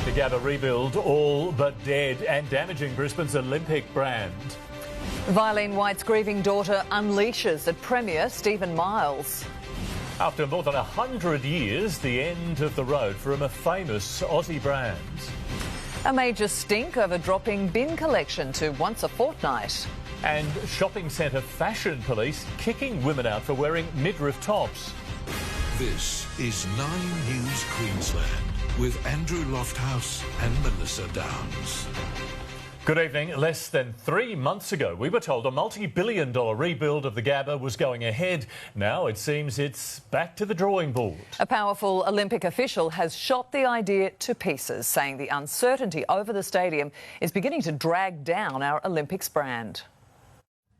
The Gabba rebuild all but dead and damaging Brisbane's Olympic brand. Vialine White's grieving daughter unleashes at Premier Stephen Miles. After more than 100 years, the end of the road for a famous Aussie brand. A major stink over dropping bin collection to once a fortnight. And shopping centre fashion police kicking women out for wearing midriff tops. This is 9 News Queensland with Andrew Lofthouse and Melissa Downs. Good evening. Less than 3 months ago, we were told a multi-billion-dollar rebuild of the Gabba was going ahead. Now it seems it's back to the drawing board. A powerful Olympic official has shot the idea to pieces, saying the uncertainty over the stadium is beginning to drag down our Olympics brand.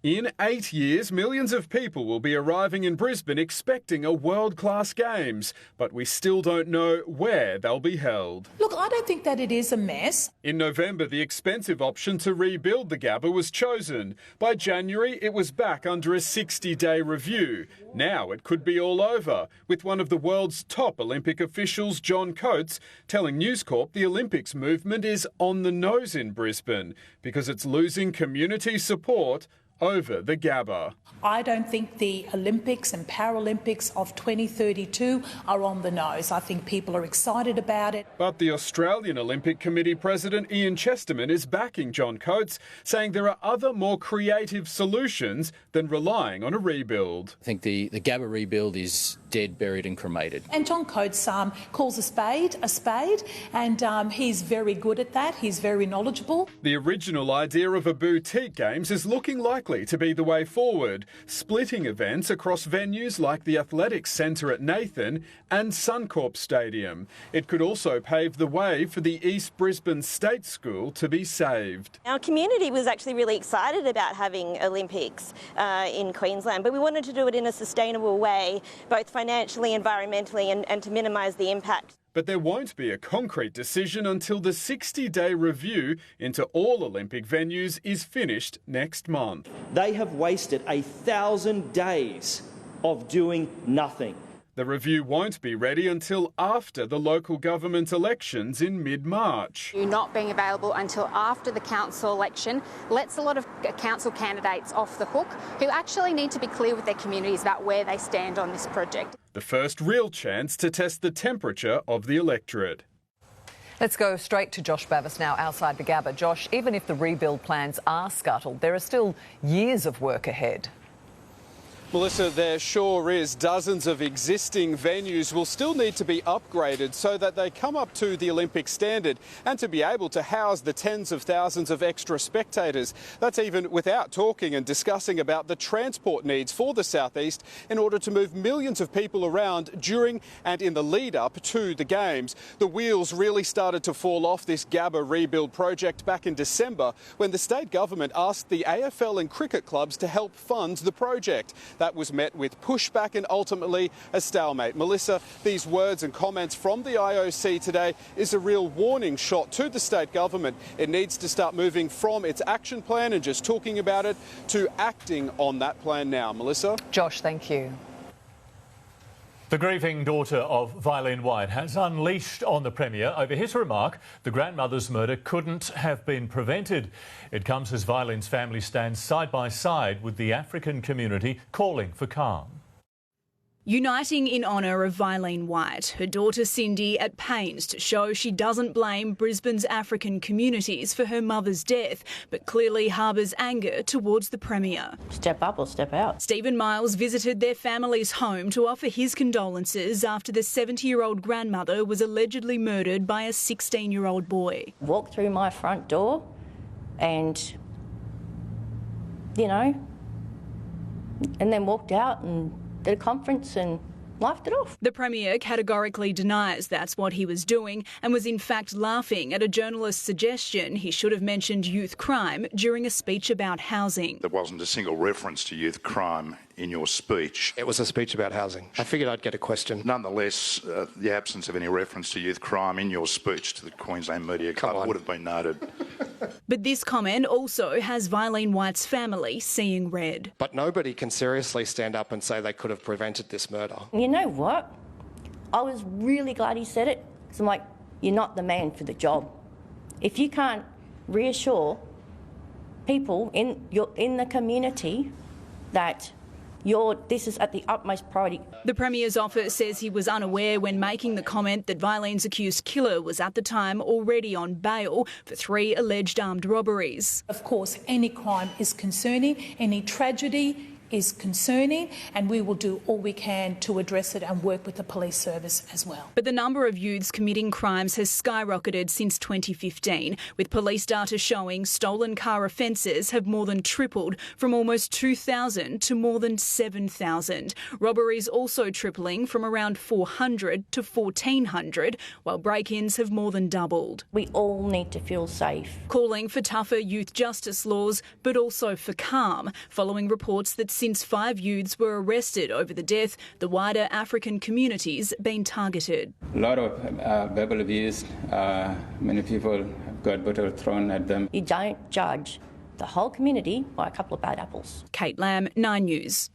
In 8 years, millions of people will be arriving in Brisbane expecting a world-class Games, but we still don't know where they'll be held. Look, I don't think that it is a mess. In November, the expensive option to rebuild the Gabba was chosen. By January, it was back under a 60-day review. Now it could be all over, with one of the world's top Olympic officials, John Coates, telling News Corp the Olympics movement is on the nose in Brisbane because it's losing community support over the Gabba. I don't think the Olympics and Paralympics of 2032 are on the nose. I think people are excited about it. But the Australian Olympic Committee President Ian Chesterman is backing John Coates, saying there are other more creative solutions than relying on a rebuild. I think the Gabba rebuild is dead, buried and cremated. And John Coates calls a spade, and he's very good at that. He's very knowledgeable. The original idea of a boutique Games is looking likely to be the way forward, splitting events across venues like the Athletics Centre at Nathan and Suncorp Stadium. It could also pave the way for the East Brisbane State School to be saved. Our community was actually really excited about having Olympics in Queensland, but we wanted to do it in a sustainable way, both financially, environmentally and to minimise the impact. But there won't be a concrete decision until the 60-day review into all Olympic venues is finished next month. They have wasted 1,000 days of doing nothing. The review won't be ready until after the local government elections in mid-March. You not being available until after the council election lets a lot of council candidates off the hook who actually need to be clear with their communities about where they stand on this project. The first real chance to test the temperature of the electorate. Let's go straight to Josh Bavis now outside the Gabba. Josh, even if the rebuild plans are scuttled, there are still years of work ahead. Melissa, there sure is. Dozens of existing venues will still need to be upgraded so that they come up to the Olympic standard and to be able to house the tens of thousands of extra spectators. That's even without talking and discussing about the transport needs for the southeast in order to move millions of people around during and in the lead up to the Games. The wheels really started to fall off this Gabba rebuild project back in December when the state government asked the AFL and cricket clubs to help fund the project. That was met with pushback and ultimately a stalemate. Melissa, these words and comments from the IOC today is a real warning shot to the state government. It needs to start moving from its action plan and just talking about it to acting on that plan now. Melissa? Josh, thank you. The grieving daughter of Vialine White has unleashed on the Premier over his remark the grandmother's murder couldn't have been prevented. It comes as Vialine's family stands side by side with the African community calling for calm. Uniting in honour of Vialine White, her daughter Cindy at pains to show she doesn't blame Brisbane's African communities for her mother's death, but clearly harbours anger towards the Premier. Step up or step out. Stephen Miles visited their family's home to offer his condolences after the 70-year-old grandmother was allegedly murdered by a 16-year-old boy. Walked through my front door and, and then walked out and did a conference and laughed it off. The Premier categorically denies that's what he was doing and was in fact laughing at a journalist's suggestion he should have mentioned youth crime during a speech about housing. There wasn't a single reference to youth crime in your speech. It was a speech about housing. I figured I'd get a question. Nonetheless, the absence of any reference to youth crime in your speech to the Queensland Media Club would have been noted. But this comment also has Vialine White's family seeing red. But nobody can seriously stand up and say they could have prevented this murder. You know what? I was really glad he said it. Because I'm like, you're not the man for the job. If you can't reassure people in the community that this is at the utmost priority. The Premier's office says he was unaware when making the comment that Vilene's accused killer was at the time already on bail for 3 alleged armed robberies. Of course, any crime is concerning, any tragedy is concerning, and we will do all we can to address it and work with the police service as well. But the number of youths committing crimes has skyrocketed since 2015, with police data showing stolen car offences have more than tripled from almost 2,000 to more than 7,000. Robberies also tripling from around 400 to 1,400, while break-ins have more than doubled. We all need to feel safe. Calling for tougher youth justice laws, but also for calm, following reports that since 5 youths were arrested over the death, the wider African community's been targeted. A lot of verbal abuse. Many people have got bottles thrown at them. You don't judge the whole community by a couple of bad apples. Kate Lamb, 9 News.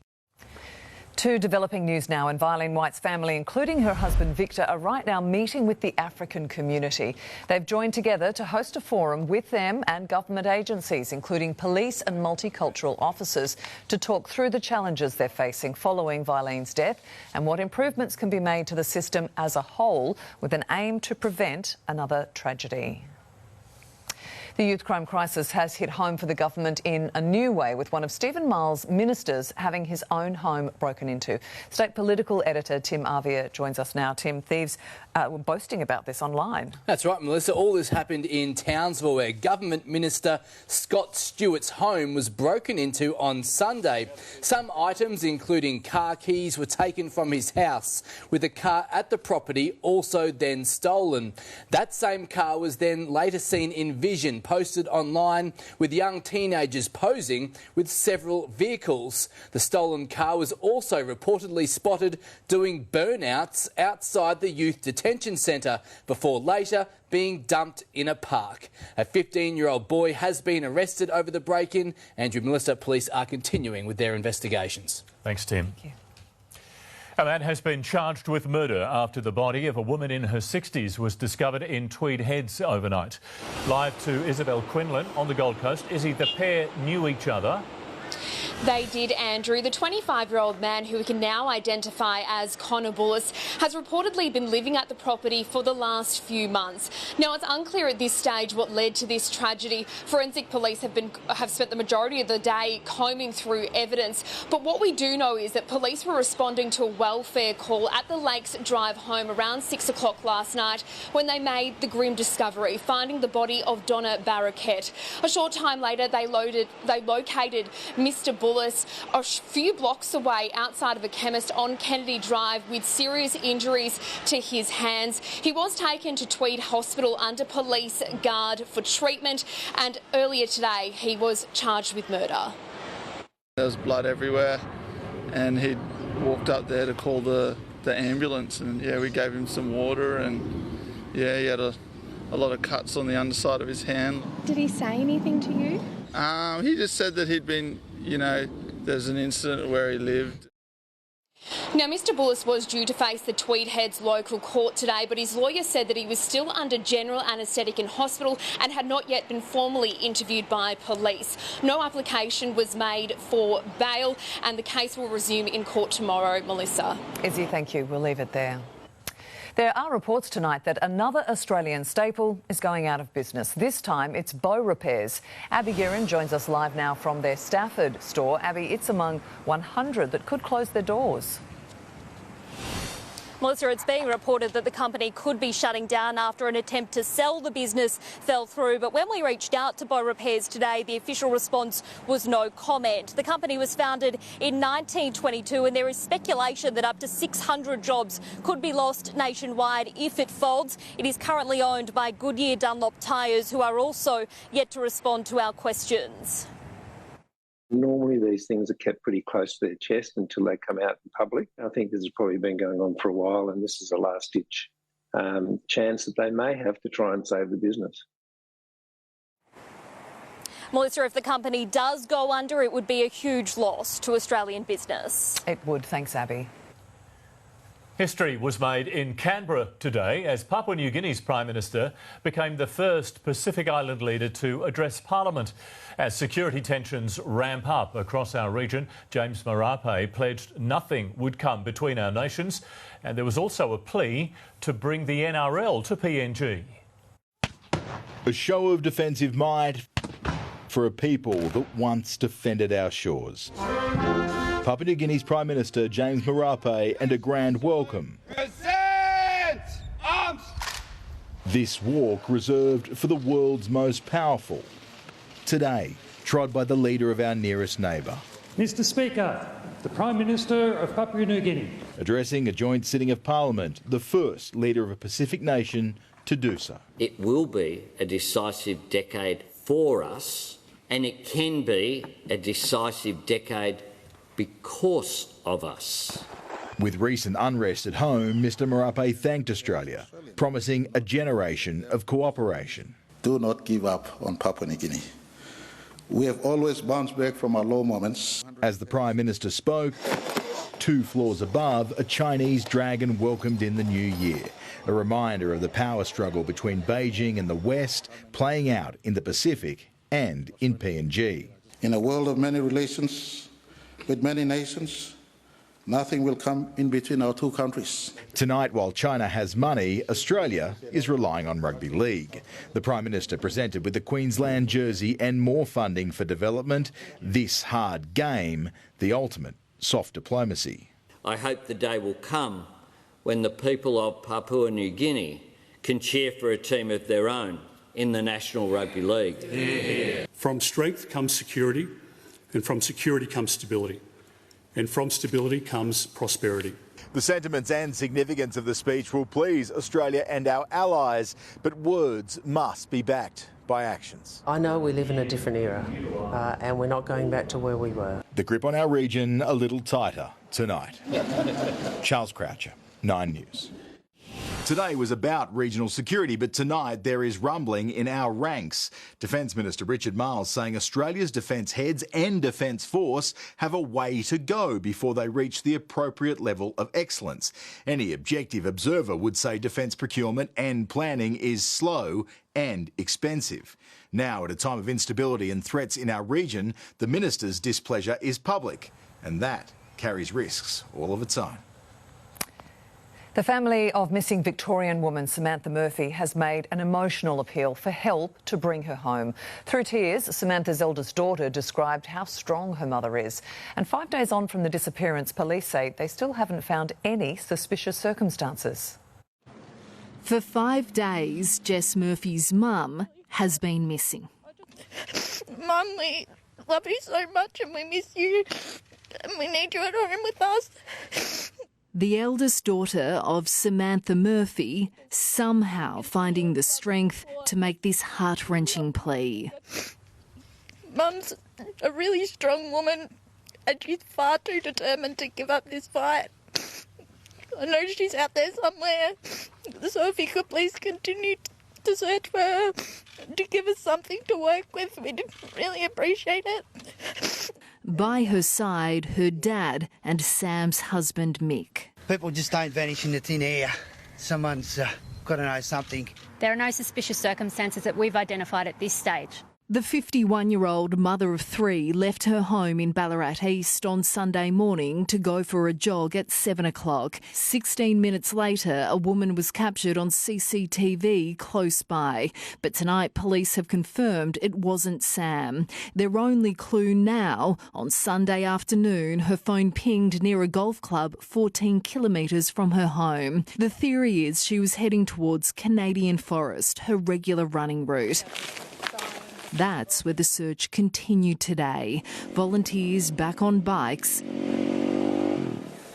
To developing news now, and Violene White's family, including her husband Victor, are right now meeting with the African community. They've joined together to host a forum with them and government agencies, including police and multicultural officers, to talk through the challenges they're facing following Vilene's death and what improvements can be made to the system as a whole, with an aim to prevent another tragedy. The youth crime crisis has hit home for the government in a new way, with one of Stephen Miles' ministers having his own home broken into. State political editor Tim Avia joins us now. Tim, thieves were boasting about this online. That's right, Melissa. All this happened in Townsville, where Government Minister Scott Stewart's home was broken into on Sunday. Some items, including car keys, were taken from his house, with a car at the property also then stolen. That same car was then later seen in Vision, posted online, with young teenagers posing with several vehicles. The stolen car was also reportedly spotted doing burnouts outside the youth detention centre before later being dumped in a park. A 15-year-old boy has been arrested over the break-in. Andrew, Melissa, police are continuing with their investigations. Thanks, Tim. Thank you. A man has been charged with murder after the body of a woman in her 60s was discovered in Tweed Heads overnight. Live to Isabel Quinlan on the Gold Coast. Izzy, the pair knew each other. They did, Andrew. The 25-year-old man, who we can now identify as Connor Bullis, has reportedly been living at the property for the last few months. Now, it's unclear at this stage what led to this tragedy. Forensic police have spent the majority of the day combing through evidence. But what we do know is that police were responding to a welfare call at the Lakes Drive home around 6 o'clock last night when they made the grim discovery, finding the body of Donna Barraquette. A short time later, they located Mr. Bullis a few blocks away outside of a chemist on Kennedy Drive with serious injuries to his hands. He was taken to Tweed Hospital under police guard for treatment, and earlier today he was charged with murder. There was blood everywhere, and he walked up there to call the ambulance, and we gave him some water, and he had a lot of cuts on the underside of his hand. Did he say anything to you? He just said that he'd been, there's an incident where he lived. Now, Mr. Bullis was due to face the Tweed Heads local court today, but his lawyer said that he was still under general anaesthetic in hospital and had not yet been formally interviewed by police. No application was made for bail, and the case will resume in court tomorrow. Melissa. Izzy, thank you. We'll leave it there. There are reports tonight that another Australian staple is going out of business. This time it's bow repairs. Abby Guerin joins us live now from their Stafford store. Abby, it's among 100 that could close their doors. Melissa, it's being reported that the company could be shutting down after an attempt to sell the business fell through. But when we reached out to Bow Repairs today, the official response was no comment. The company was founded in 1922, and there is speculation that up to 600 jobs could be lost nationwide if it folds. It is currently owned by Goodyear Dunlop Tyres, who are also yet to respond to our questions. Normally these things are kept pretty close to their chest until they come out in public. I think this has probably been going on for a while, and this is a last-ditch chance that they may have to try and save the business. Melissa, if the company does go under, it would be a huge loss to Australian business. It would. Thanks, Abby. History was made in Canberra today as Papua New Guinea's Prime Minister became the first Pacific Island leader to address Parliament. As security tensions ramp up across our region, James Marape pledged nothing would come between our nations, and there was also a plea to bring the NRL to PNG. A show of defensive might for a people that once defended our shores. Papua New Guinea's Prime Minister James Marape and a grand welcome. Present arms! This walk reserved for the world's most powerful. Today, trod by the leader of our nearest neighbour. Mr Speaker, the Prime Minister of Papua New Guinea. Addressing a joint sitting of Parliament, the first leader of a Pacific nation to do so. It will be a decisive decade for us, and it can be a decisive decade because of us. With recent unrest at home, Mr Marape thanked Australia, promising a generation of cooperation. Do not give up on Papua New Guinea. We have always bounced back from our low moments. As the Prime Minister spoke, 2 floors above, a Chinese dragon welcomed in the new year, a reminder of the power struggle between Beijing and the West playing out in the Pacific and in PNG. In a world of many relations with many nations, nothing will come in between our two countries. Tonight, while China has money, Australia is relying on rugby league. The Prime Minister presented with the Queensland jersey and more funding for development. This hard game, the ultimate soft diplomacy. I hope the day will come when the people of Papua New Guinea can cheer for a team of their own in the National Rugby League. Yeah. From strength comes security, and from security comes stability, and from stability comes prosperity. The sentiments and significance of the speech will please Australia and our allies, but words must be backed by actions. I know we live in a different era, and we're not going back to where we were. The grip on our region a little tighter tonight. Charles Croucher, 9 News. Today was about regional security, but tonight there is rumbling in our ranks. Defence Minister Richard Marles saying Australia's defence heads and Defence Force have a way to go before they reach the appropriate level of excellence. Any objective observer would say defence procurement and planning is slow and expensive. Now, at a time of instability and threats in our region, the Minister's displeasure is public, and that carries risks all of its own. The family of missing Victorian woman Samantha Murphy has made an emotional appeal for help to bring her home. Through tears, Samantha's eldest daughter described how strong her mother is. And 5 days on from the disappearance, police say they still haven't found any suspicious circumstances. For 5 days, Jess Murphy's mum has been missing. Mum, we love you so much and we miss you and we need you at home with us. The eldest daughter of Samantha Murphy somehow finding the strength to make this heart-wrenching plea. Mum's a really strong woman and she's far too determined to give up this fight. I know she's out there somewhere, so if you could please continue to search for her, to give us something to work with, we'd really appreciate it. By her side, her dad and Sam's husband, Mick. People just don't vanish into thin air. Someone's got to know something. There are no suspicious circumstances that we've identified at this stage. The 51-year-old mother of 3 left her home in Ballarat East on Sunday morning to go for a jog at 7 o'clock. 16 minutes later, a woman was captured on CCTV close by. But tonight, police have confirmed it wasn't Sam. Their only clue now, on Sunday afternoon, her phone pinged near a golf club 14 kilometres from her home. The theory is she was heading towards Canadian Forest, her regular running route. That's where the search continued today. Volunteers back on bikes,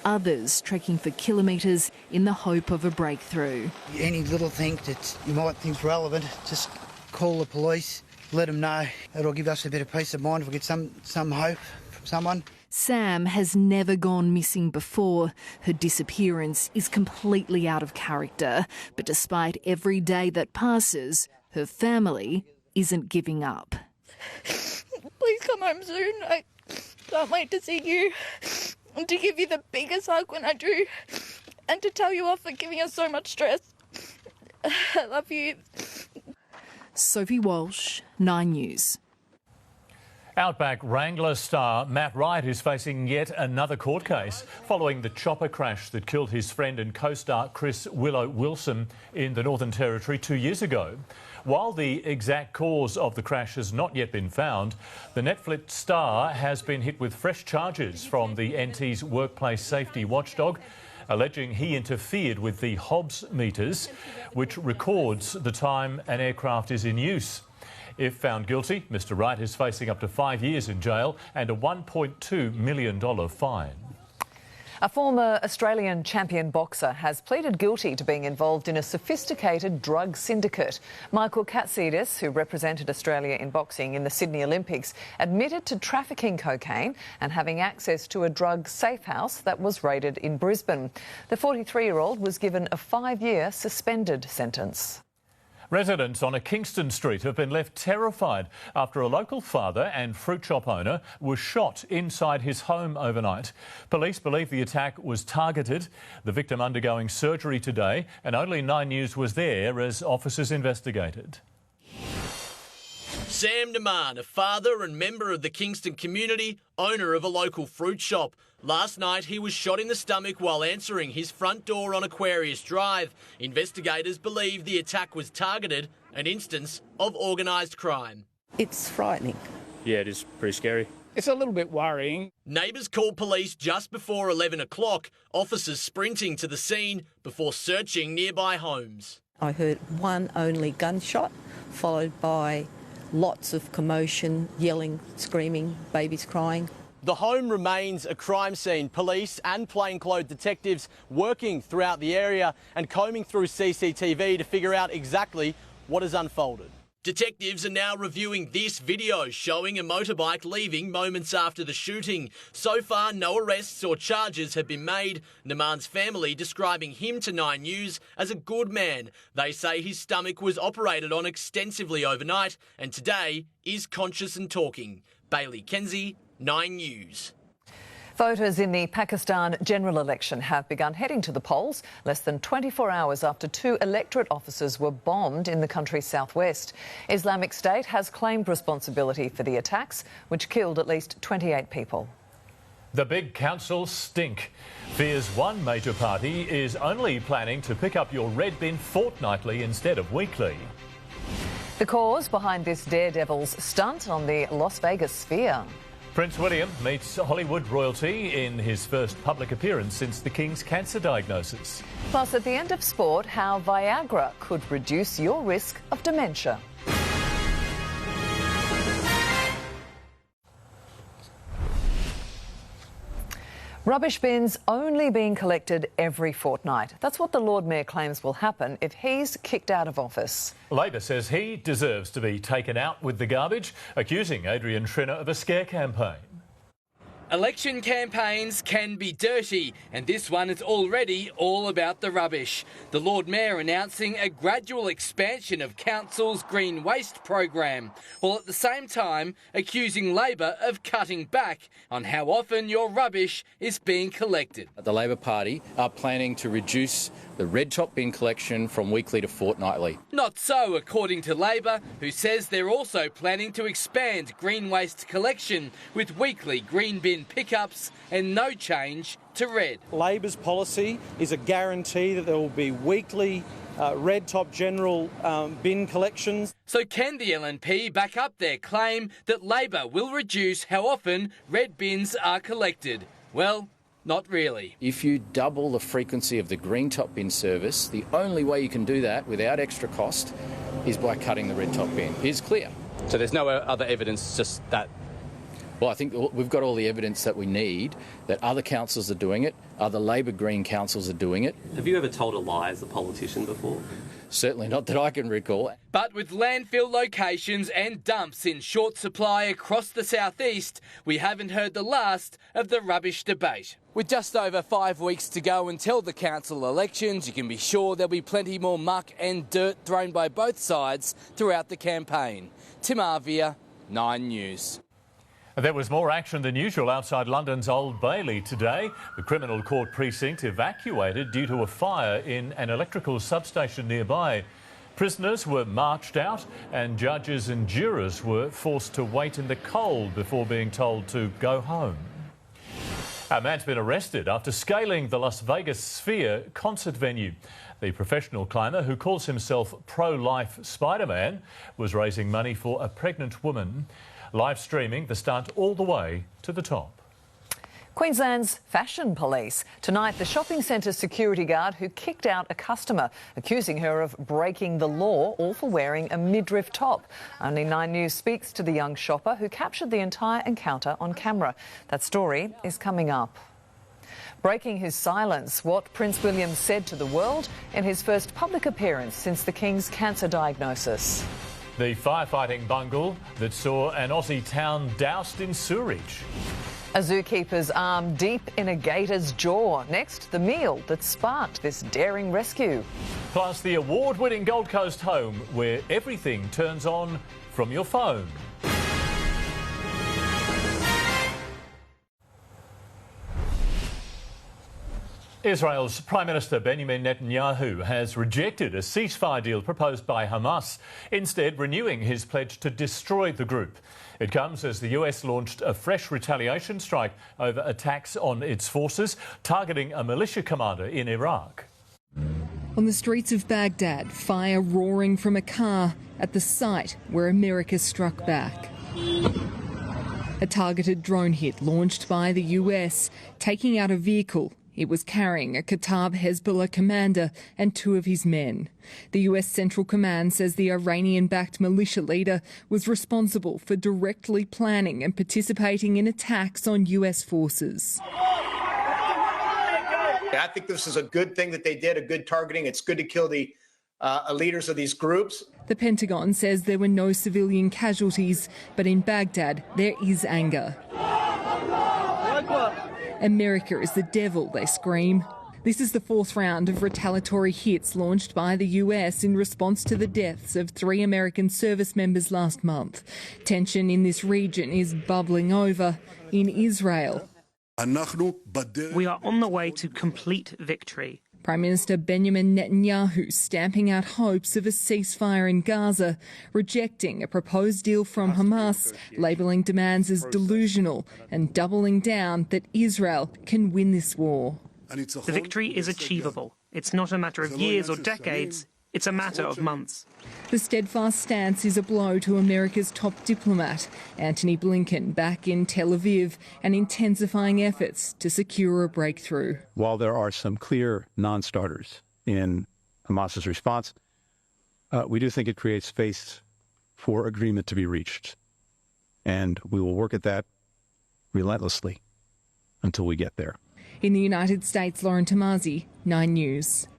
others trekking for kilometres in the hope of a breakthrough. Any little thing that you might think's relevant, just call the police, let them know. It'll give us a bit of peace of mind if we get some hope from someone. Sam has never gone missing before. Her disappearance is completely out of character. But despite every day that passes, her family isn't giving up. Please come home soon. I can't wait to see you and to give you the biggest hug when I do. and to tell you off for giving us so much stress. I love you. Sophie Walsh, 9 News. Outback Wrangler star Matt Wright is facing yet another court case following the chopper crash that killed his friend and co-star Chris Willow Wilson in the Northern Territory 2 years ago. While the exact cause of the crash has not yet been found, the Netflix star has been hit with fresh charges from the NT's workplace safety watchdog, alleging he interfered with the Hobbs meters, which records the time an aircraft is in use. If found guilty, Mr Wright is facing up to 5 years in jail and a $1.2 million fine. A former Australian champion boxer has pleaded guilty to being involved in a sophisticated drug syndicate. Michael Katsidis, who represented Australia in boxing in the Sydney Olympics, admitted to trafficking cocaine and having access to a drug safe house that was raided in Brisbane. The 43-year-old was given a 5-year suspended sentence. Residents on a Kingston street have been left terrified after a local father and fruit shop owner was shot inside his home overnight. Police believe the attack was targeted, the victim undergoing surgery today, and only 9 News was there as officers investigated. Sam Naman, a father and member of the Kingston community, owner of a local fruit shop. Last night he was shot in the stomach while answering his front door on Aquarius Drive. Investigators believe the attack was targeted, an instance of organised crime. It's frightening. Yeah, it is pretty scary. It's a little bit worrying. Neighbours called police just before 11 o'clock, officers sprinting to the scene before searching nearby homes. I heard one only gunshot, followed by lots of commotion, yelling, screaming, babies crying. The home remains a crime scene. Police and plainclothes detectives working throughout the area and combing through CCTV to figure out exactly what has unfolded. Detectives are now reviewing this video showing a motorbike leaving moments after the shooting. So far, no arrests or charges have been made. Naman's family describing him to 9 News as a good man. They say his stomach was operated on extensively overnight and today is conscious and talking. Bailey Kenzie, 9 News. Voters in the Pakistan general election have begun heading to the polls less than 24 hours after 2 electorate offices were bombed in the country's southwest. Islamic State has claimed responsibility for the attacks, which killed at least 28 people. The big councils stink. Fears one major party is only planning to pick up your red bin fortnightly instead of weekly. The cause behind this daredevil's stunt on the Las Vegas Sphere. Prince William meets Hollywood royalty in his first public appearance since the King's cancer diagnosis. Plus, at the end of sport, how Viagra could reduce your risk of dementia. Rubbish bins only being collected every fortnight. That's what the Lord Mayor claims will happen if he's kicked out of office. Labor says he deserves to be taken out with the garbage, accusing Adrian Schrinner of a scare campaign. Election campaigns can be dirty, and this one is already all about the rubbish. The Lord Mayor announcing a gradual expansion of Council's green waste program, while at the same time accusing Labor of cutting back on how often your rubbish is being collected. The Labor Party are planning to reduce the red top bin collection from weekly to fortnightly. Not so, according to Labor, who says they're also planning to expand green waste collection with weekly green bin pickups and no change to red. Labor's policy is a guarantee that there will be weekly red top general bin collections. So can the LNP back up their claim that Labor will reduce how often red bins are collected? Well, not really. If you double the frequency of the green top bin service, the only way you can do that without extra cost is by cutting the red top bin. It's clear. So there's no other evidence, just that? Well, I think we've got all the evidence that we need, that other councils are doing it, other Labor Green councils are doing it. Have you ever told a lie as a politician before? Certainly not that I can recall. But with landfill locations and dumps in short supply across the southeast, we haven't heard the last of the rubbish debate. With just over 5 weeks to go until the council elections, you can be sure there'll be plenty more muck and dirt thrown by both sides throughout the campaign. Tim Arvia, 9 News. There was more action than usual outside London's Old Bailey today. The criminal court precinct evacuated due to a fire in an electrical substation nearby. Prisoners were marched out and judges and jurors were forced to wait in the cold before being told to go home. A man's been arrested after scaling the Las Vegas Sphere concert venue. The professional climber, who calls himself Pro-Life Spider-Man, was raising money for a pregnant woman, live streaming the stunt all the way to the top. Queensland's fashion police. Tonight, the shopping centre security guard who kicked out a customer, accusing her of breaking the law, all for wearing a midriff top. Only 9 News speaks to the young shopper who captured the entire encounter on camera. That story is coming up. Breaking his silence, what Prince William said to the world in his first public appearance since the King's cancer diagnosis. The firefighting bungle that saw an Aussie town doused in sewerage. A zookeeper's arm deep in a gator's jaw. Next, the meal that sparked this daring rescue. Plus the award-winning Gold Coast home where everything turns on from your phone. Israel's Prime Minister Benjamin Netanyahu has rejected a ceasefire deal proposed by Hamas, instead renewing his pledge to destroy the group. It comes as the US launched a fresh retaliation strike over attacks on its forces, targeting a militia commander in Iraq. On the streets of Baghdad, fire roaring from a car at the site where America struck back. A targeted drone hit launched by the US, taking out a vehicle. It was carrying a Kataib Hezbollah commander and 2 of his men. The US Central Command says the Iranian-backed militia leader was responsible for directly planning and participating in attacks on US forces. I think this is a good thing that they did, a good targeting. It's good to kill the leaders of these groups. The Pentagon says there were no civilian casualties, but in Baghdad there is anger. America is the devil, they scream. This is the 4th round of retaliatory hits launched by the US in response to the deaths of 3 American service members last month. Tension in this region is bubbling over in Israel. We are on the way to complete victory. Prime Minister Benjamin Netanyahu stamping out hopes of a ceasefire in Gaza, rejecting a proposed deal from Hamas, labelling demands as delusional and doubling down that Israel can win this war. The victory is achievable. It's not a matter of years or decades, it's a matter of months. The steadfast stance is a blow to America's top diplomat, Antony Blinken, back in Tel Aviv and intensifying efforts to secure a breakthrough. While there are some clear non-starters in Hamas's response, we do think it creates space for agreement to be reached. And we will work at that relentlessly until we get there. In the United States, Lauren Tomasi, 9 News.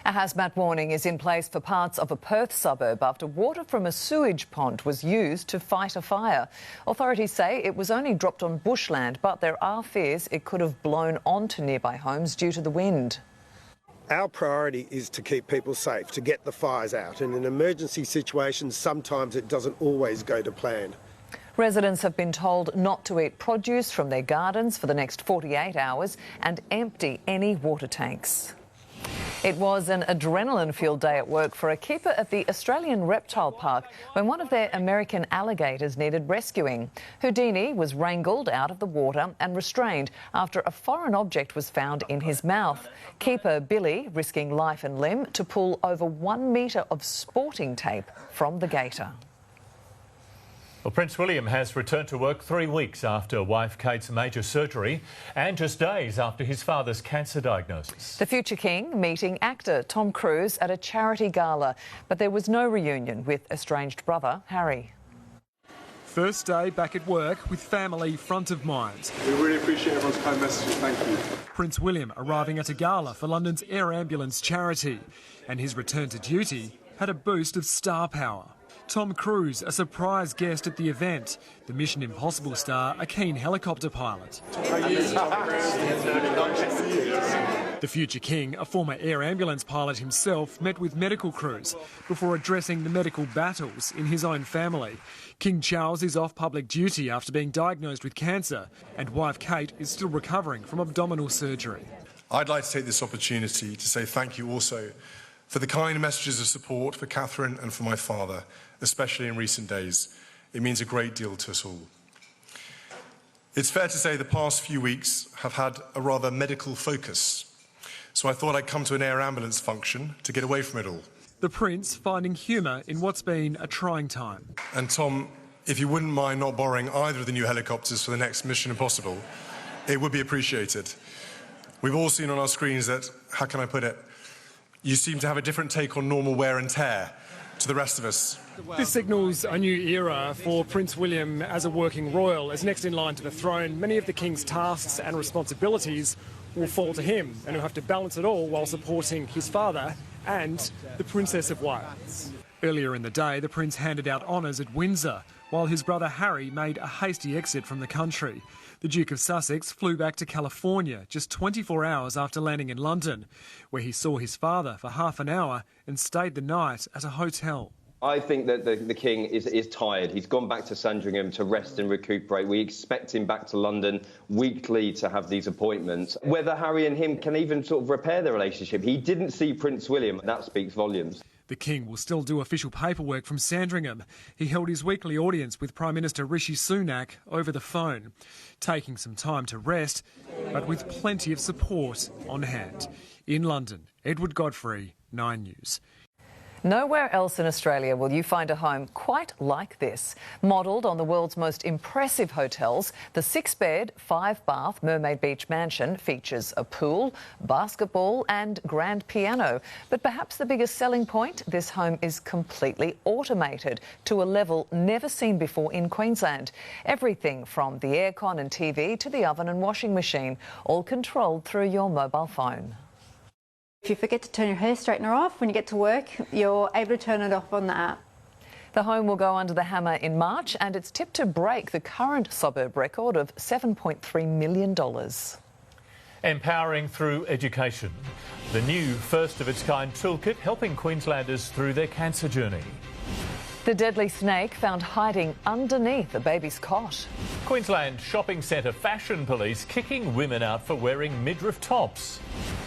A hazmat warning is in place for parts of a Perth suburb after water from a sewage pond was used to fight a fire. Authorities say it was only dropped on bushland, but there are fears it could have blown onto nearby homes due to the wind. Our priority is to keep people safe, to get the fires out. And in emergency situations, sometimes it doesn't always go to plan. Residents have been told not to eat produce from their gardens for the next 48 hours and empty any water tanks. It was an adrenaline-filled day at work for a keeper at the Australian Reptile Park when one of their American alligators needed rescuing. Houdini was wrangled out of the water and restrained after a foreign object was found in his mouth. Keeper Billy risking life and limb to pull over 1 metre of sporting tape from the gator. Well, Prince William has returned to work 3 weeks after wife Kate's major surgery and just days after his father's cancer diagnosis. The future king meeting actor Tom Cruise at a charity gala, but there was no reunion with estranged brother Harry. First day back at work with family front of mind. We really appreciate everyone's kind messages, thank you. Prince William arriving at a gala for London's Air Ambulance charity, and his return to duty had a boost of star power. Tom Cruise, a surprise guest at the event. The Mission Impossible star, a keen helicopter pilot. The future king, a former air ambulance pilot himself, met with medical crews before addressing the medical battles in his own family. King Charles is off public duty after being diagnosed with cancer, and wife Kate is still recovering from abdominal surgery. I'd like to take this opportunity to say thank you also for the kind messages of support for Catherine and for my father, especially in recent days. It means a great deal to us all. It's fair to say the past few weeks have had a rather medical focus, so I thought I'd come to an air ambulance function to get away from it all. The Prince finding humour in what's been a trying time. And Tom, if you wouldn't mind not borrowing either of the new helicopters for the next Mission Impossible, it would be appreciated. We've all seen on our screens that, how can I put it, you seem to have a different take on normal wear and tear to the rest of us. This signals a new era for Prince William as a working royal. As next in line to the throne, many of the King's tasks and responsibilities will fall to him, and he'll have to balance it all while supporting his father and the Princess of Wales. Earlier in the day, the Prince handed out honours at Windsor, while his brother Harry made a hasty exit from the country. The Duke of Sussex flew back to California just 24 hours after landing in London, where he saw his father for half an hour and stayed the night at a hotel. I think that the King is tired. He's gone back to Sandringham to rest and recuperate. We expect him back to London weekly to have these appointments. Whether Harry and him can even sort of repair their relationship. He didn't see Prince William. That speaks volumes. The King will still do official paperwork from Sandringham. He held his weekly audience with Prime Minister Rishi Sunak over the phone, taking some time to rest, but with plenty of support on hand. In London, Edward Godfrey, 9 News. Nowhere else in Australia will you find a home quite like this. Modelled on the world's most impressive hotels, the 6-bed, 5-bath Mermaid Beach mansion features a pool, basketball and grand piano. But perhaps the biggest selling point, this home is completely automated to a level never seen before in Queensland. Everything from the aircon and TV to the oven and washing machine, all controlled through your mobile phone. If you forget to turn your hair straightener off when you get to work, you're able to turn it off on the app. The home will go under the hammer in March, and it's tipped to break the current suburb record of $7.3 million. Empowering through education. The new first-of-its-kind toolkit helping Queenslanders through their cancer journey. The deadly snake found hiding underneath a baby's cot. Queensland shopping centre fashion police kicking women out for wearing midriff tops.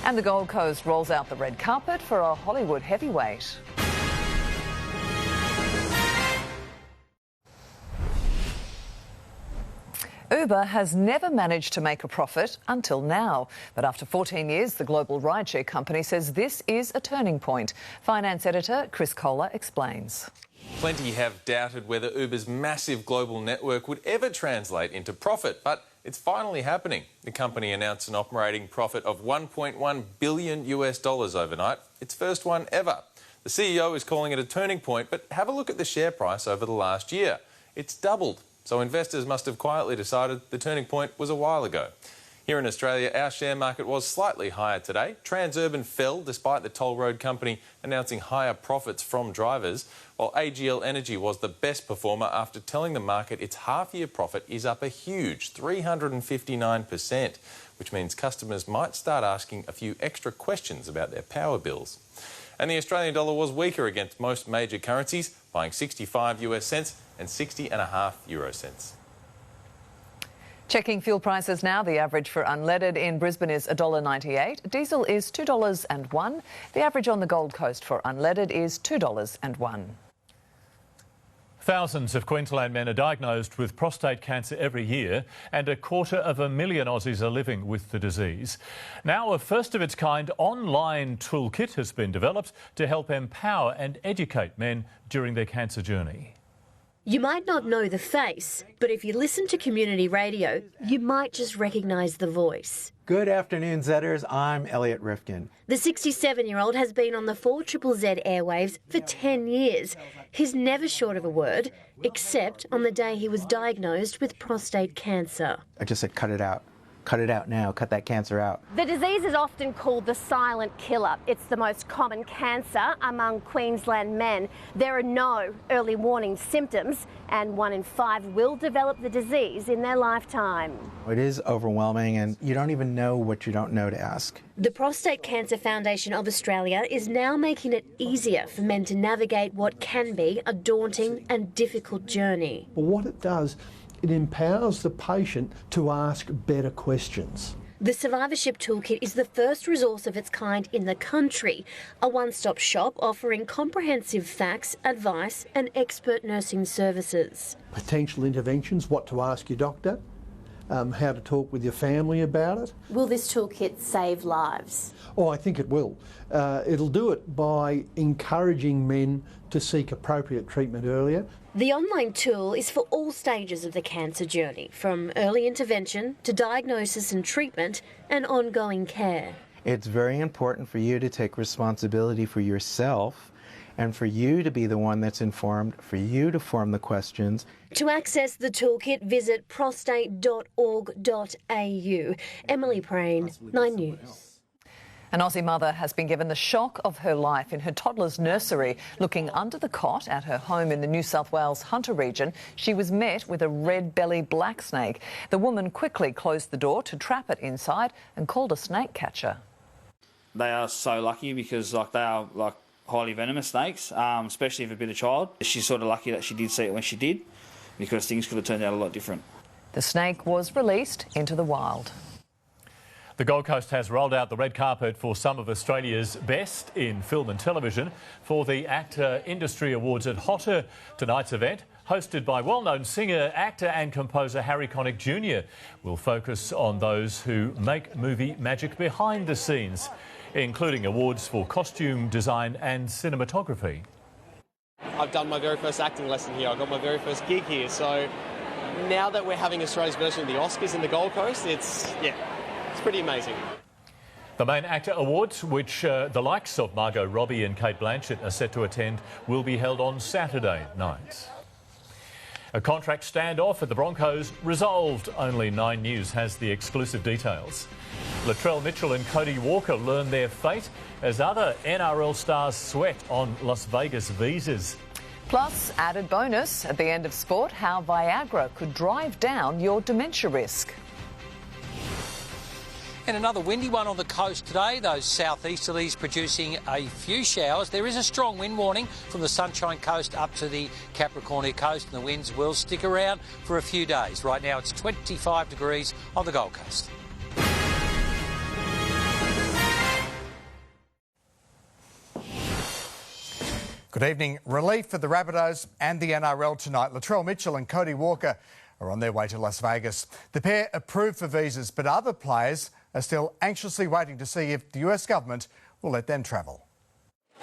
And the Gold Coast rolls out the red carpet for a Hollywood heavyweight. Uber has never managed to make a profit until now. But after 14 years, the global rideshare company says this is a turning point. Finance editor Chris Kohler explains. Plenty have doubted whether Uber's massive global network would ever translate into profit, but it's finally happening. The company announced an operating profit of $1.1 billion overnight, its first one ever. The CEO is calling it a turning point, but have a look at the share price over the last year. It's doubled, so investors must have quietly decided the turning point was a while ago. Here in Australia, our share market was slightly higher today. Transurban fell despite the toll road company announcing higher profits from drivers, while AGL Energy was the best performer after telling the market its half-year profit is up a huge 359%, which means customers might start asking a few extra questions about their power bills. And the Australian dollar was weaker against most major currencies, buying 65 US cents and 60.5 euro cents. Checking fuel prices now. The average for unleaded in Brisbane is $1.98. Diesel is $2.01. The average on the Gold Coast for unleaded is $2.01. Thousands of Queensland men are diagnosed with prostate cancer every year, and 250,000 Aussies are living with the disease. Now, a first-of-its-kind online toolkit has been developed to help empower and educate men during their cancer journey. You might not know the face, but if you listen to community radio, you might just recognise the voice. Good afternoon, Zetters. I'm Elliot Rifkin. The 67-year-old has been on the 4ZZZ airwaves for 10 years. He's never short of a word, except on the day he was diagnosed with prostate cancer. I just said, cut it out. cut it out now, cut that cancer out. The disease is often called the silent killer. It's the most common cancer among Queensland men. There are no early warning symptoms, and 1 in 5 will develop the disease in their lifetime. It is overwhelming, and you don't even know what you don't know to ask. The Prostate Cancer Foundation of Australia is now making it easier for men to navigate what can be a daunting and difficult journey. Well, what it does, it empowers the patient to ask better questions. The Survivorship Toolkit is the first resource of its kind in the country, a one-stop shop offering comprehensive facts, advice and expert nursing services. Potential interventions, what to ask your doctor, how to talk with your family about it. Will this toolkit save lives? Oh, I think it will. It'll do it by encouraging men to seek appropriate treatment earlier. The online tool is for all stages of the cancer journey, from early intervention to diagnosis and treatment and ongoing care. It's very important for you to take responsibility for yourself and for you to be the one that's informed, for you to form the questions. To access the toolkit, visit prostate.org.au. Emily Prain, 9 News. An Aussie mother has been given the shock of her life in her toddler's nursery. Looking under the cot at her home in the New South Wales Hunter region, she was met with a red-belly black snake. The woman quickly closed the door to trap it inside and called a snake catcher. They are so lucky because they are highly venomous snakes, especially if a bit of child. She's sort of lucky that she did see it when she did, because things could have turned out a lot different. The snake was released into the wild. The Gold Coast has rolled out the red carpet for some of Australia's best in film and television for the Actor Industry Awards at Hotter. Tonight's event, hosted by well-known singer, actor and composer Harry Connick Jr., will focus on those who make movie magic behind the scenes, including awards for costume design and cinematography. I've done my very first acting lesson here. I got my very first gig here. So now that we're having Australia's version of the Oscars in the Gold Coast, it's pretty amazing. The main actor awards, which the likes of Margot Robbie and Cate Blanchett are set to attend, will be held on Saturday night. A contract standoff at the Broncos resolved. Only 9 News has the exclusive details. Latrell Mitchell and Cody Walker learn their fate as other NRL stars sweat on Las Vegas visas. Plus, added bonus at the end of sport, how Viagra could drive down your dementia risk. And another windy one on the coast today. Those southeasterlies producing a few showers. There is a strong wind warning from the Sunshine Coast up to the Capricorn Coast, and the winds will stick around for a few days. Right now it's 25 degrees on the Gold Coast. Good evening. Relief for the Rabbitohs and the NRL tonight. Latrell Mitchell and Cody Walker are on their way to Las Vegas. The pair approved for visas, but other players are still anxiously waiting to see if the US government will let them travel.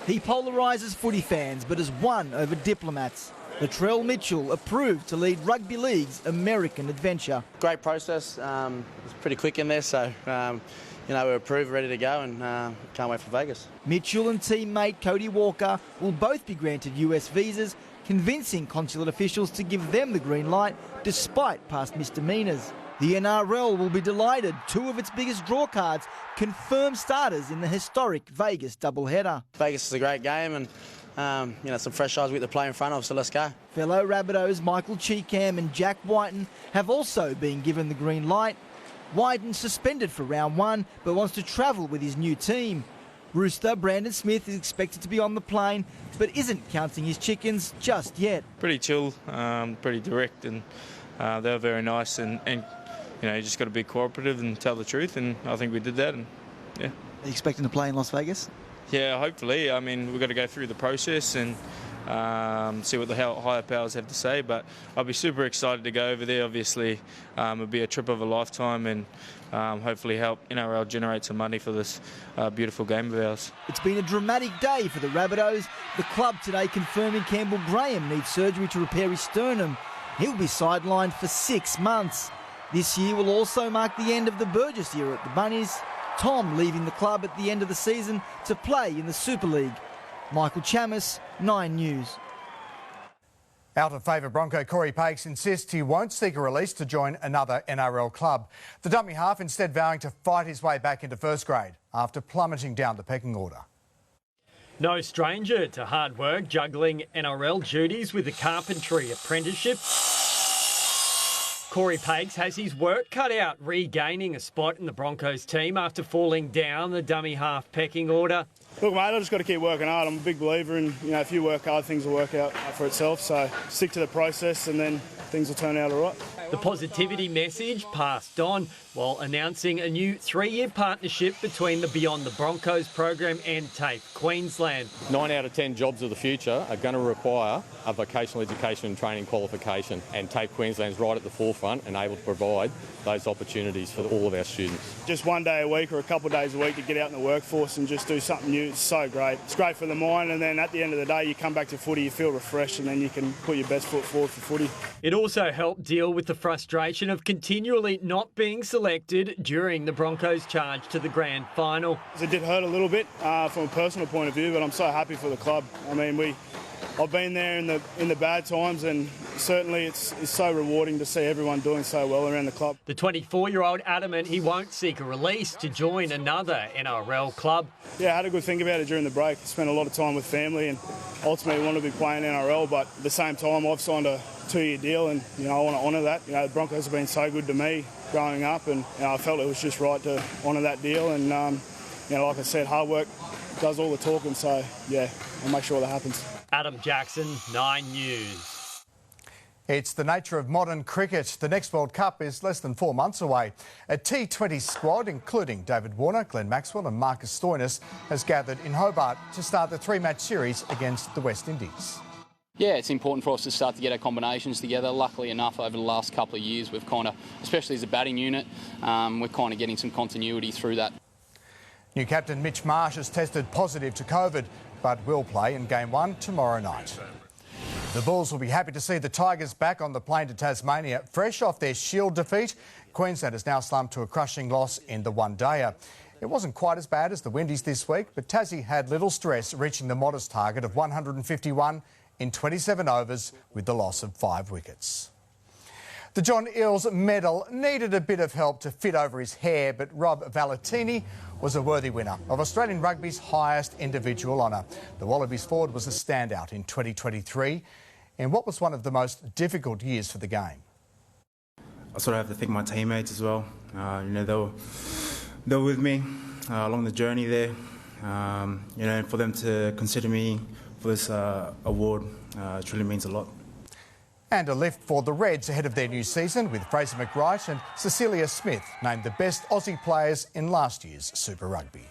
He polarises footy fans, but has won over diplomats. Latrell Mitchell approved to lead Rugby League's American adventure. Great process. It's pretty quick in there, so we're approved, ready to go, and can't wait for Vegas. Mitchell and teammate Cody Walker will both be granted US visas, convincing consulate officials to give them the green light despite past misdemeanours. The NRL will be delighted. 2 of its biggest draw cards confirmed starters in the historic Vegas doubleheader. Vegas is a great game, and some fresh eyes we get to play in front of, so let's go. Fellow Rabbitohs Michael Cheekham and Jack Whiten have also been given the green light. Whiten suspended for round 1 but wants to travel with his new team. Rooster Brandon Smith is expected to be on the plane but isn't counting his chickens just yet. Pretty chill, pretty direct, and they were very nice, and you just got to be cooperative and tell the truth, and I think we did that, and yeah. Are you expecting to play in Las Vegas? Yeah, hopefully. I mean, we've got to go through the process and see what the higher powers have to say, but I'll be super excited to go over there. Obviously, it'll be a trip of a lifetime, and hopefully help NRL generate some money for this beautiful game of ours. It's been a dramatic day for the Rabbitohs. The club today confirming Campbell Graham needs surgery to repair his sternum. He'll be sidelined for 6 months. This year will also mark the end of the Burgess era at the Bunnies. Tom leaving the club at the end of the season to play in the Super League. Michael Chammas, 9 News. Out of favour Bronco Corey Pakes insists he won't seek a release to join another NRL club. The dummy half instead vowing to fight his way back into first grade after plummeting down the pecking order. No stranger to hard work, juggling NRL duties with a carpentry apprenticeship. Corey Pakes has his work cut out, regaining a spot in the Broncos team after falling down the dummy half pecking order. Look, mate, I've just got to keep working hard. I'm a big believer in, if you work hard, things will work out for itself. So stick to the process and then things will turn out all right. The positivity message passed on while announcing a new 3-year partnership between the Beyond the Broncos program and TAFE Queensland. 9 out of 10 jobs of the future are going to require a vocational education and training qualification, and TAFE Queensland is right at the forefront and able to provide those opportunities for all of our students. Just one day a week or a couple of days a week to get out in the workforce and just do something new, it's so great. It's great for the mind, and then at the end of the day you come back to footy, you feel refreshed, and then you can put your best foot forward for footy. It also helped deal with the frustration of continually not being selected during the Broncos' charge to the grand final. It did hurt a little bit from a personal point of view, but I'm so happy for the club. I mean, I've been there in the bad times, and certainly it's so rewarding to see everyone doing so well around the club. The 24-year-old adamant he won't seek a release to join another NRL club. Yeah, I had a good think about it during the break. Spent a lot of time with family and ultimately want to be playing NRL, but at the same time I've signed a 2-year deal, and I want to honour that. The Broncos have been so good to me growing up, and I felt it was just right to honour that deal. And like I said, hard work does all the talking, so yeah, I'll make sure that happens. Adam Jackson, 9 News. It's the nature of modern cricket. The next World Cup is less than 4 months away. A T20 squad, including David Warner, Glenn Maxwell and Marcus Stoinis, has gathered in Hobart to start the 3-match series against the West Indies. Yeah, it's important for us to start to get our combinations together. Luckily enough, over the last couple of years, we've kind of, especially as a batting unit, we're kind of getting some continuity through that. New captain Mitch Marsh has tested positive to COVID, but will play in Game 1 tomorrow night. The Bulls will be happy to see the Tigers back on the plane to Tasmania, fresh off their Shield defeat. Queensland has now slumped to a crushing loss in the one-dayer. It wasn't quite as bad as the Windies this week, but Tassie had little stress, reaching the modest target of 151 in 27 overs with the loss of 5 wickets. The John Eales medal needed a bit of help to fit over his hair, but Rob Valentini was a worthy winner of Australian rugby's highest individual honour. The Wallabies forward was a standout in 2023 in what was one of the most difficult years for the game. I sort of have to thank my teammates as well. They were with me along the journey there. For them to consider me for this award truly means a lot. And a lift for the Reds ahead of their new season, with Fraser McWright and Cecilia Smith named the best Aussie players in last year's Super Rugby.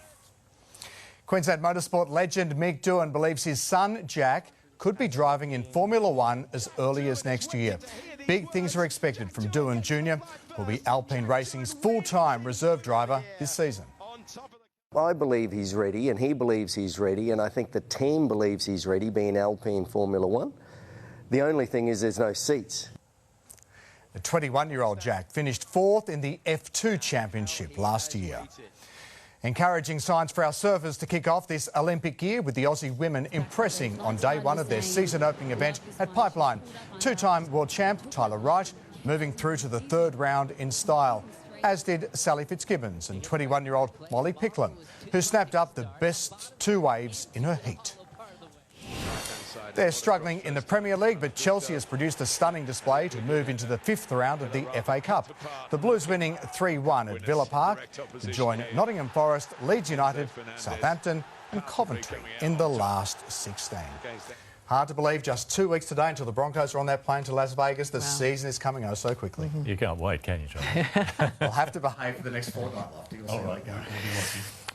Queensland Motorsport legend Mick Doohan believes his son Jack could be driving in Formula One as early as next year. Big things are expected from Doohan Jr., who will be Alpine Racing's full-time reserve driver this season. I believe he's ready, and he believes he's ready, and I think the team believes he's ready, being Alpine Formula One. The only thing is there's no seats. The 21-year-old Jack finished 4th in the F2 Championship last year. Encouraging signs for our surfers to kick off this Olympic year, with the Aussie women impressing on day 1 of their season-opening event at Pipeline. 2-time world champ Tyler Wright moving through to the 3rd round in style, as did Sally Fitzgibbons and 21-year-old Molly Picklum, who snapped up the best 2 waves in her heat. They're struggling in the Premier League, but Chelsea has produced a stunning display to move into the 5th round of the FA Cup. The Blues winning 3-1 at Villa Park to join Nottingham Forest, Leeds United, Southampton and Coventry in the last 16. Hard to believe, just 2 weeks today until the Broncos are on that plane to Las Vegas. The season is coming oh so quickly. You can't wait, can you, John? We'll have to behave for the next fortnight, Lofty. We'll see how it goes.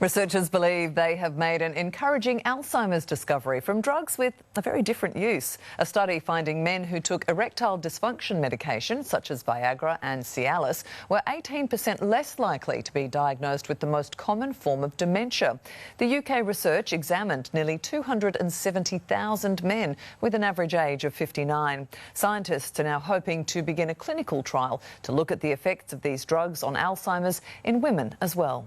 Researchers believe they have made an encouraging Alzheimer's discovery from drugs with a very different use. A study finding men who took erectile dysfunction medication, such as Viagra and Cialis, were 18% less likely to be diagnosed with the most common form of dementia. The UK research examined nearly 270,000 men with an average age of 59. Scientists are now hoping to begin a clinical trial to look at the effects of these drugs on Alzheimer's in women as well.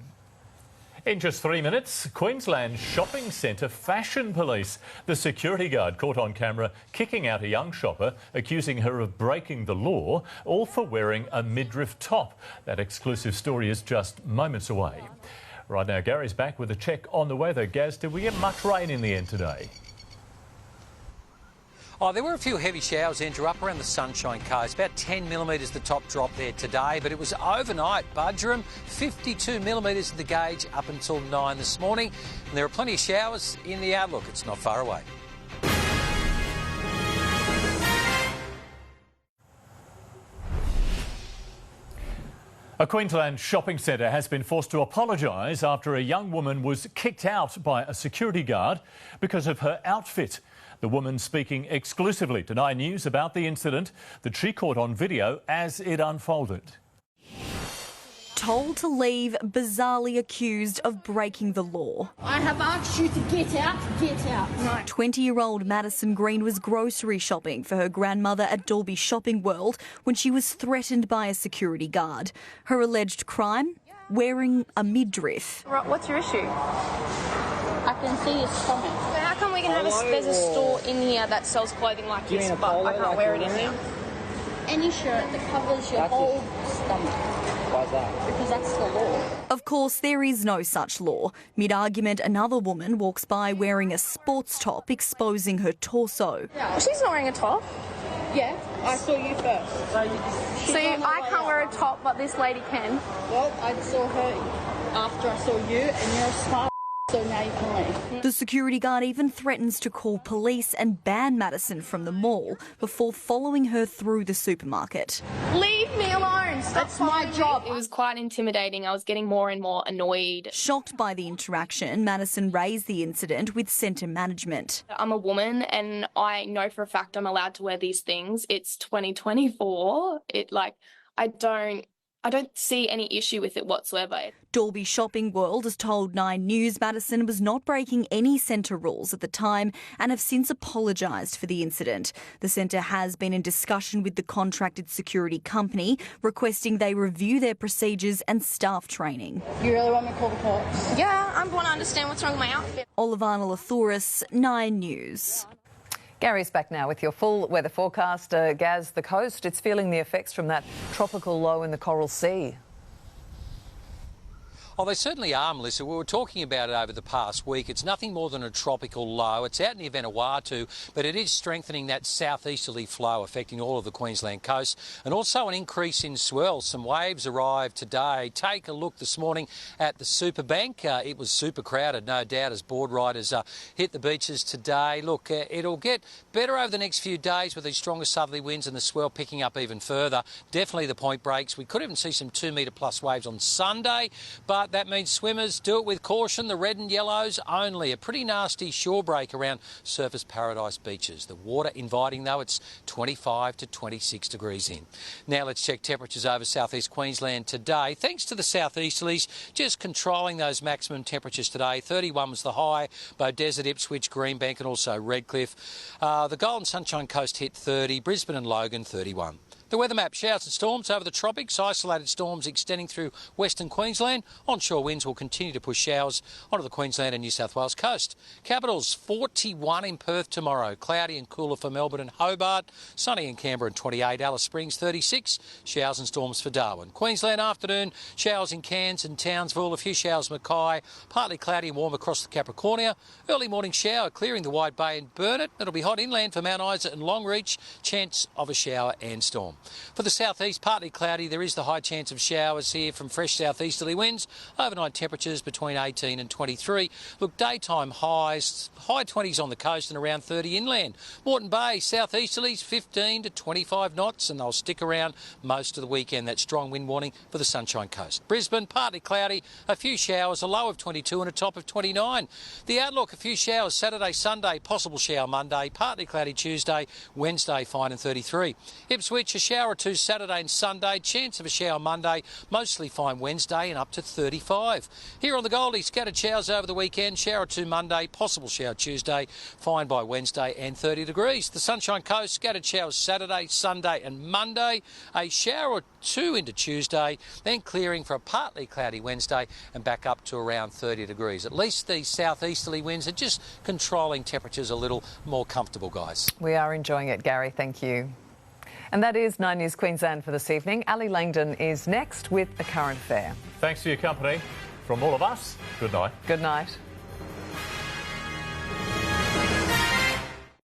In just 3 minutes, Queensland shopping centre fashion police. The security guard caught on camera kicking out a young shopper, accusing her of breaking the law, all for wearing a midriff top. That exclusive story is just moments away. Right now, Gary's back with a check on the weather. Gaz, did we get much rain in the end today? Oh, there were a few heavy showers, Andrew, up around the Sunshine Coast. About 10 millimetres the top drop there today, but it was overnight. Budgerum, 52 millimetres of the gauge up until 9 this morning. And there are plenty of showers in the outlook. It's not far away. A Queensland shopping centre has been forced to apologise after a young woman was kicked out by a security guard because of her outfit. The woman speaking exclusively to 9 News about the incident that she caught on video as it unfolded. Told to leave, bizarrely accused of breaking the law. I have asked you to get out, get out. No. 20-year-old Madison Green was grocery shopping for her grandmother at Dalby Shopping World when she was threatened by a security guard. Her alleged crime? Wearing a midriff. Right, what's your issue? I can see your stomach. How come we can have there's a store in here that sells clothing like this, but I can't wear it in here? Any shirt that covers your whole stomach. Why is that? Because that's the law. Of course, there is no such law. Mid-argument, another woman walks by wearing a sports top exposing her torso. Yeah. She's not wearing a top. Yeah, I saw you first. So I can't wear a top, but this lady can. Well, I saw her after I saw you, and you're a smart. So now you can leave. The security guard even threatens to call police and ban Madison from the mall before following her through the supermarket. Leave me alone. That's my job. It was quite intimidating. I was getting more and more annoyed. Shocked by the interaction, Madison raised the incident with centre management. I'm a woman and I know for a fact I'm allowed to wear these things. It's 2024. I don't see any issue with it whatsoever. Dalby Shopping World has told 9 News Madison was not breaking any centre rules at the time and have since apologised for the incident. The centre has been in discussion with the contracted security company, requesting they review their procedures and staff training. You really want me to call the cops? Yeah, I want to understand what's wrong with my outfit. Olivana Lathuris, 9 News. Gary's back now with your full weather forecast. Gaz, the coast, it's feeling the effects from that tropical low in the Coral Sea. Oh, they certainly are, Melissa. We were talking about it over the past week. It's nothing more than a tropical low. It's out near Vanuatu, but it is strengthening that southeasterly flow affecting all of the Queensland coast, and also an increase in swell. Some waves arrived today. Take a look this morning at the Superbank. It was super crowded, no doubt, as board riders hit the beaches today. Look, it'll get better over the next few days with these stronger southerly winds and the swell picking up even further. Definitely the point breaks. We could even see some 2 metre plus waves on Sunday, but that means swimmers do it with caution. The red and yellows only. A pretty nasty shore break around Surfers Paradise beaches. The water inviting though, it's 25 to 26 degrees in. Now let's check temperatures over southeast Queensland today. Thanks to the southeasterlies, just controlling those maximum temperatures today. 31 was the high, Bow Desert, Ipswich, Greenbank and also Redcliffe. The Golden Sunshine Coast hit 30, Brisbane and Logan 31. The weather map, showers and storms over the tropics, isolated storms extending through western Queensland. Onshore winds will continue to push showers onto the Queensland and New South Wales coast. Capitals, 41 in Perth tomorrow, cloudy and cooler for Melbourne and Hobart, sunny in Canberra and 28, Alice Springs 36, showers and storms for Darwin. Queensland afternoon, showers in Cairns and Townsville, a few showers Mackay, partly cloudy and warm across the Capricornia. Early morning shower clearing the Wide Bay and Burnett. It'll be hot inland for Mount Isa and Longreach, chance of a shower and storm. For the southeast, partly cloudy. There is the high chance of showers here from fresh southeasterly winds. Overnight temperatures between 18 and 23. Look, daytime highs, high 20s on the coast and around 30 inland. Moreton Bay, southeasterlies 15 to 25 knots, and they'll stick around most of the weekend. That strong wind warning for the Sunshine Coast. Brisbane, partly cloudy, a few showers, a low of 22 and a top of 29. The outlook, a few showers Saturday, Sunday, possible shower Monday, partly cloudy Tuesday, Wednesday fine and 33. Ipswich, a shower or two Saturday and Sunday, chance of a shower Monday, mostly fine Wednesday and up to 35. Here on the Goldie, scattered showers over the weekend, shower or two Monday, possible shower Tuesday, fine by Wednesday and 30 degrees. The Sunshine Coast, scattered showers Saturday, Sunday and Monday, a shower or two into Tuesday, then clearing for a partly cloudy Wednesday and back up to around 30 degrees. At least the southeasterly winds are just controlling temperatures a little more comfortable, guys. We are enjoying it, Gary. Thank you. And that is 9 News Queensland for this evening. Ali Langdon is next with a current affair. Thanks for your company. From all of us, good night. Good night.